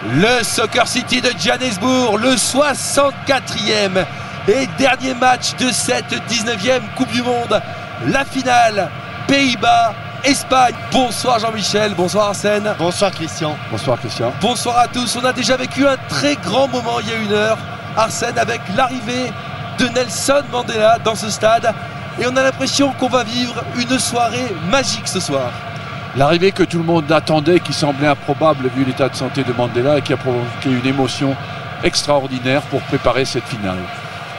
Le Soccer City de Johannesburg, le 64e et dernier match de cette 19e Coupe du Monde. La finale, Pays-Bas, Espagne. Bonsoir Jean-Michel, bonsoir Arsène. Bonsoir Christian. Bonsoir Christian. Bonsoir à tous. On a déjà vécu un très grand moment il y a une heure, Arsène, avec l'arrivée de Nelson Mandela dans ce stade. Et on a l'impression qu'on va vivre une soirée magique ce soir. L'arrivée que tout le monde attendait, qui semblait improbable vu l'état de santé de Mandela et qui a provoqué une émotion extraordinaire pour préparer cette finale.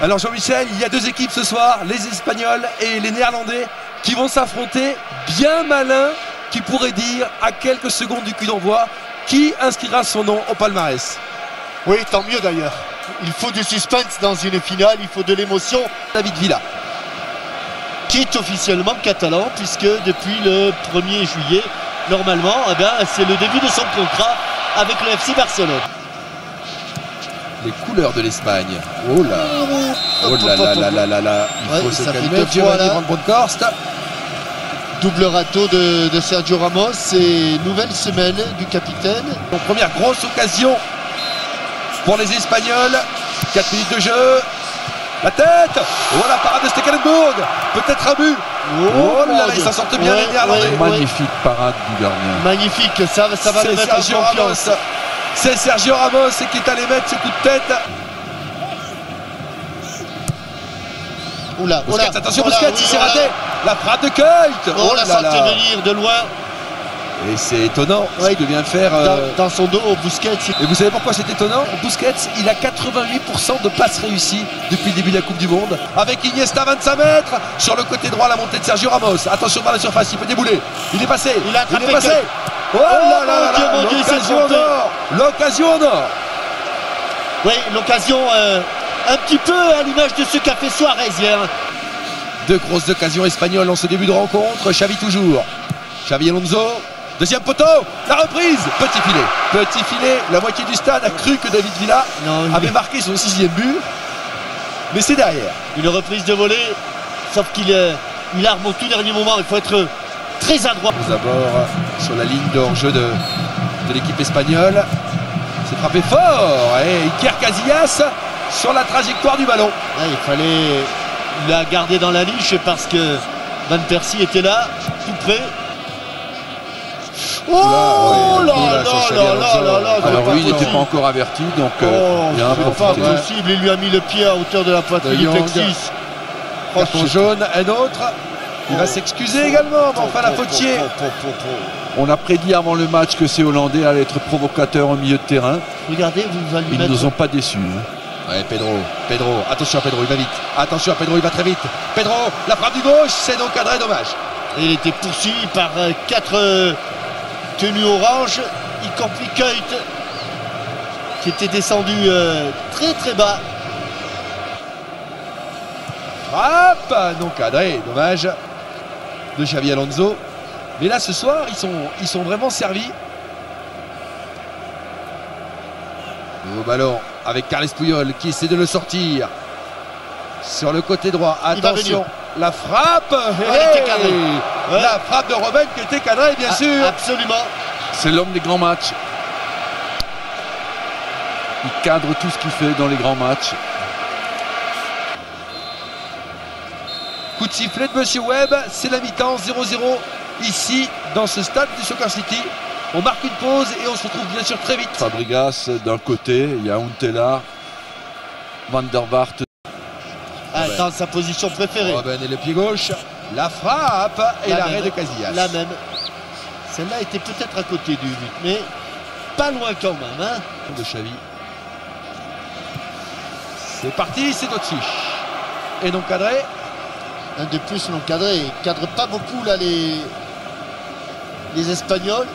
Alors Jean-Michel, il y a deux équipes ce soir, les Espagnols et les Néerlandais, qui vont s'affronter. Bien malin, qui pourrait dire à quelques secondes du coup d'envoi qui inscrira son nom au palmarès. Oui, tant mieux d'ailleurs. Il faut du suspense dans une finale, il faut de l'émotion. David Villa, qui est officiellement catalan, puisque depuis le 1er juillet, normalement, c'est le début de son contrat avec le FC Barcelone. Les couleurs de l'Espagne. Oh là, oh là là là là là là. Il faut se calmer. Giovanni Van Bronckhorst. Double râteau de Sergio Ramos et nouvelle semaine du capitaine. Donc, première grosse occasion pour les Espagnols. 4 minutes de jeu. La tête. Oh la parade de Stekelenburg. Peut-être un but. Oh là là, ils s'en sortent bien les Néerlandais. Magnifique parade du gardien. Magnifique, ça va le mettre en confiance. C'est Sergio Ramos qui est allé mettre ce coup de tête. Oula, Busquets, attention Busquets, il s'est raté. La frappe de Kuyt. Oh là là, venir de loin. Et c'est étonnant ce que vient de faire dans son dos Busquets. Et vous savez pourquoi c'est étonnant? Busquets, il a 88% de passes réussies depuis le début de la Coupe du Monde. Avec Iniesta, 25 mètres. Sur le côté droit, la montée de Sergio Ramos. Attention dans la surface, il peut débouler. Il est passé. Il est passé. Oh là là là, l'occasion en or. L'occasion en or. Oui, l'occasion un petit peu à l'image de ce qu'a fait Suarez hier. Deux grosses occasions espagnoles en ce début de rencontre. Xavi toujours. Xavi Alonso. Deuxième poteau, la reprise, petit filet, la moitié du stade a cru que David Villa avait marqué son 6e but, mais c'est derrière. Une reprise de volée, sauf qu'il arme au tout dernier moment, il faut être très adroit. D'abord sur la ligne de hors-jeu de l'équipe espagnole, c'est frappé fort, et Iker Casillas sur la trajectoire du ballon. Ouais, il fallait la garder dans la niche parce que Van Persie était là, tout près. Oh là là. Alors lui, il n'était pas encore averti, donc il a un peu pas possible, il lui a mis le pied à hauteur de la poitrine du Plexis. Carton jaune, un autre. Il va s'excuser également, mais enfin la fautier. On a prédit avant le match que ces Hollandais allaient être provocateurs au milieu de terrain. Regardez, vous allez Ils ne nous ont pas déçus. Ouais, Pedro, attention à Pedro, il va vite. Attention à Pedro, il va très vite. Pedro, la frappe du gauche, c'est donc cadré, dommage. Et il était poursuivi par 4 tenues orange, y compris Kuyt, qui était descendu très très bas. Frappe, non cadré, dommage, de Xavi Alonso. Mais là, ce soir, ils sont vraiment servis. Nouveau ballon avec Carles Puyol qui essaie de le sortir. Sur le côté droit, attention, la frappe, la frappe de Robben qui était cadrée, bien sûr. Absolument. C'est l'homme des grands matchs. Il cadre tout ce qu'il fait dans les grands matchs. Coup de sifflet de Monsieur Webb, c'est la mi-temps, 0-0 ici dans ce stade du Soccer City. On marque une pause et on se retrouve bien sûr très vite. Fabregas d'un côté, il y a Huntelaar, Van der Vaart. Dans sa position préférée. Robben et le pied gauche, la frappe et l'arrêt de Casillas. La même. Celle-là était peut-être à côté du but, mais pas loin quand même. De Xavi. C'est parti, c'est Doncic. Et non cadré. Un de plus non cadré. Ils ne cadrent pas beaucoup là les Espagnols.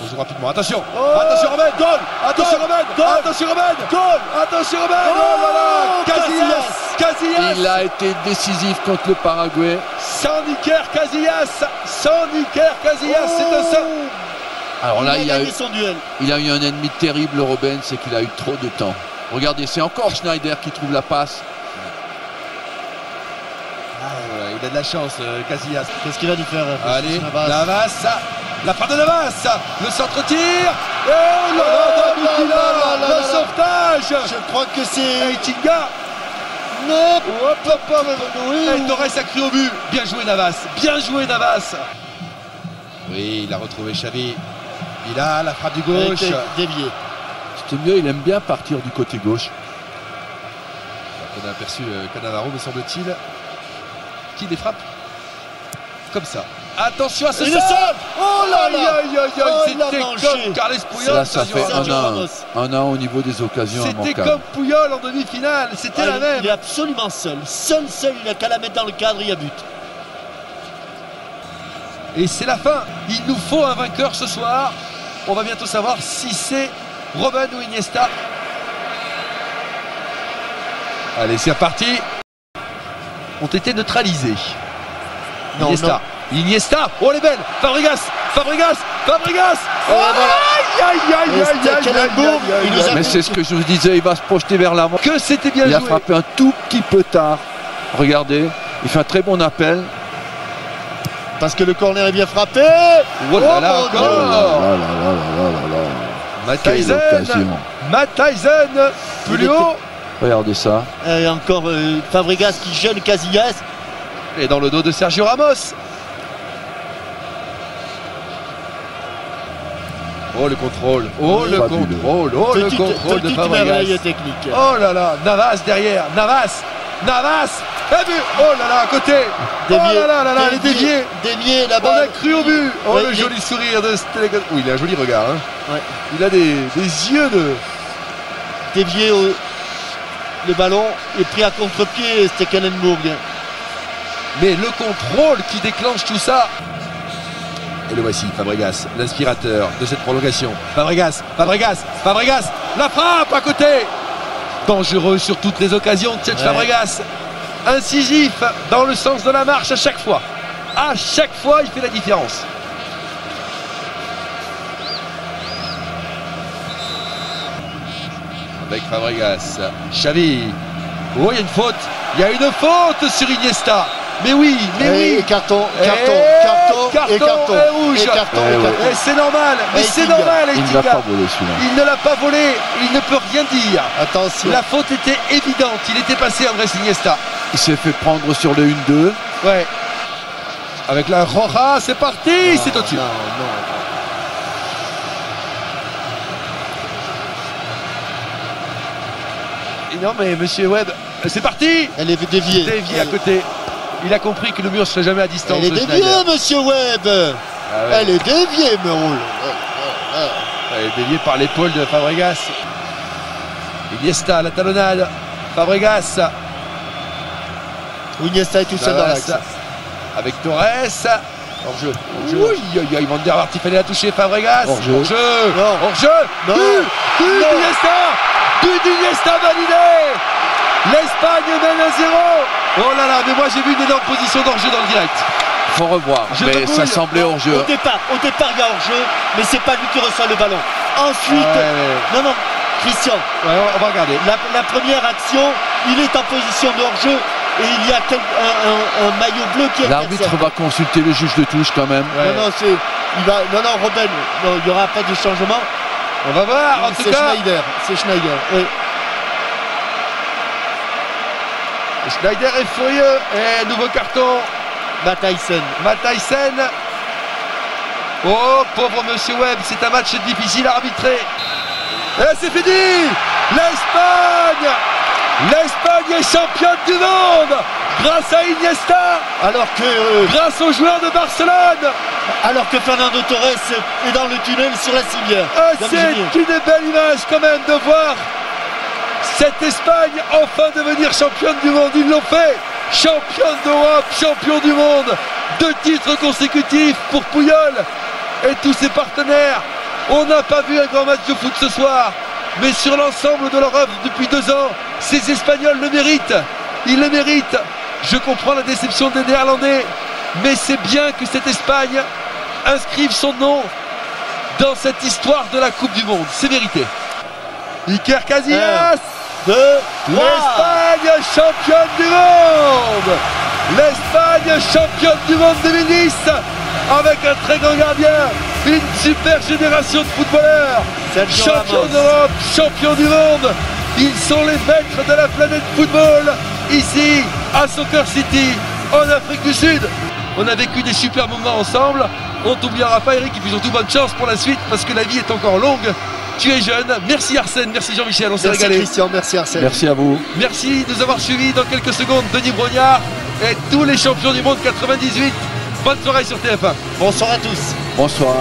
On joue rapidement, attention, attention Robben, goal, attention Robben, attention Robben, goal, attention Robben, oh là là, Casillas. Il a été décisif contre le Paraguay. Sans Iker Casillas, c'est un seul. Alors là, il a eu un ennemi terrible, Robben, c'est qu'il a eu trop de temps. Regardez, c'est encore Schneider qui trouve la passe. Il a de la chance, Casillas. Qu'est-ce qu'il va nous faire? Allez, Navas. La frappe de Navas, le centre-tir. Et oh là là, le sauvetage. Je crois que c'est Eitinga. non. Oui. Et Torres a cru au but. Bien joué Navas, bien joué Navas. Oui, il a retrouvé Xavi. Il a la frappe du gauche. Dévié. C'était mieux, il aime bien partir du côté gauche. On a aperçu Cannavaro, me semble-t-il, qui les frappe comme ça. Attention à ce Il sol. Oh là là. C'était comme Carles Puyol. Là, ça fait Sergio Ramos. un an au niveau des occasions C'était immanquables. comme Puyol en demi-finale. C'était la même. Il est absolument seul. Seul, il n'a qu'à la mettre dans le cadre, il y a but. Et c'est la fin. Il nous faut un vainqueur ce soir. On va bientôt savoir si c'est Robben ou Iniesta. Allez, c'est reparti. Ont été neutralisés. Non, Iniesta. Iniesta. Oh, elle est belle. Fabregas. Oh, voilà. Et Stekelenburg, il nous a Mais c'est ce que je vous disais, il va se projeter vers l'avant. que c'était bien Il a joué. frappé un tout petit peu tard. Regardez, il fait un très bon appel. Parce que le corner est bien frappé. Oh là là, mon encore. Dieu. Matt Quelle Tyson. occasion. Matt Tyson. Plus haut. Regardez ça. Et encore Fabregas qui gêne Casillas. Et dans le dos de Sergio Ramos. Oh le contrôle. Oh le Fabuleux. contrôle. Oh le contrôle de Petite Fabregas. merveille technique. Oh là là, Navas derrière, Navas, et but. Oh là là, à côté. Dévié. Oh là là, elle est déviée. Dévié On là-bas. a cru au but. Oh Ouais, le il joli sourire de Stekelenburg. Oui, il a un joli regard. Hein. Ouais. Il a des yeux de... Dévié le ballon est pris à contre-pied Stekelenburg. Mais le contrôle qui déclenche tout ça. Et le voici, Fabregas, l'inspirateur de cette prolongation. Fabregas, la frappe à côté. Dangereux sur toutes les occasions de cette Ouais. Fabregas. Incisif dans le sens de la marche à chaque fois. À chaque fois, il fait la différence. Avec Fabregas, Xavi. Oh, il y a une faute. Il y a une faute sur Iniesta. Mais oui, Et carton et rouge. Et c'est normal, mais Et c'est Eitinga. normal, Il ne l'a Eitinga. pas volé celui-là. Il ne l'a pas volé, il ne peut rien dire. Attention. La faute était évidente, il était passé Andrés Iniesta. Il s'est fait prendre sur le 1-2. Ouais. Avec la Roja, c'est parti, c'est au-dessus. Non. Et non mais monsieur Webb, c'est parti. Elle est déviée. Dévié à côté. Il a compris que le mur ne serait jamais à distance. Elle est de déviée, Schneider. monsieur Webb. Ah ouais. Elle est déviée, mais Elle est déviée par l'épaule de Fabregas. Iniesta, la talonnade. Fabregas. Iniesta est tout seul dans l'axe. Avec Torres. Hors-jeu. Ils vont dire il fallait la toucher Fabregas. Hors-jeu. Non. Hors-jeu. Non. But Non. d'Iniesta. But d'Iniesta validé. L'Espagne mène à 0. Oh là là, mais moi j'ai vu une énorme position d'hors-jeu dans le direct. Faut revoir, Je mais te ça bouille. semblait hors jeu. Au départ, il y a hors-jeu, mais c'est pas lui qui reçoit le ballon. Ensuite, Ah ouais. non, Christian, Ouais, on va regarder. la première action, il est en position de hors-jeu et il y a un maillot bleu qui est L'arbitre va consulter le juge de touche quand même. Ouais. Non, Robben, non, il n'y aura pas de changement. On va voir en tout C'est cas. Schneider, oui. Schneider est furieux. Et nouveau carton. Matt Tyson. Matt Tyson. Oh, pauvre monsieur Webb, c'est un match difficile à arbitrer. Et c'est fini. L'Espagne est championne du monde grâce à Iniesta, grâce aux joueurs de Barcelone. Alors que Fernando Torres est dans le tunnel sur la civière. C'est une belle image quand même de voir cette Espagne enfin devenir championne du monde. Ils l'ont fait. Championne d'Europe, champion du monde. 2 titres consécutifs pour Puyol et tous ses partenaires. On n'a pas vu un grand match de foot ce soir, mais sur l'ensemble de leur œuvre depuis 2 ans, ces Espagnols le méritent. Ils le méritent. Je comprends la déception des Néerlandais, mais c'est bien que cette Espagne inscrive son nom dans cette histoire de la Coupe du Monde. C'est mérité. Iker Casillas. 2, 3. L'Espagne championne du monde. L'Espagne championne du monde 2010 avec un très grand gardien Une super génération de footballeurs, Sergio champions Ramos. d'Europe, champions du monde. Ils sont les maîtres de la planète football, ici à Soccer City, en Afrique du Sud. On a vécu des super moments ensemble. On t'oubliera pas, Eric, et puis surtout bonne chance pour la suite, parce que la vie est encore longue. Tu es jeune. Merci Arsène, merci Jean-Michel, on s'est Merci régalé. Christian, merci Arsène. Merci à vous. Merci de nous avoir suivis. Dans quelques secondes, Denis Brognard et tous les champions du monde 98. Bonne soirée sur TF1. Bonsoir à tous. Bonsoir.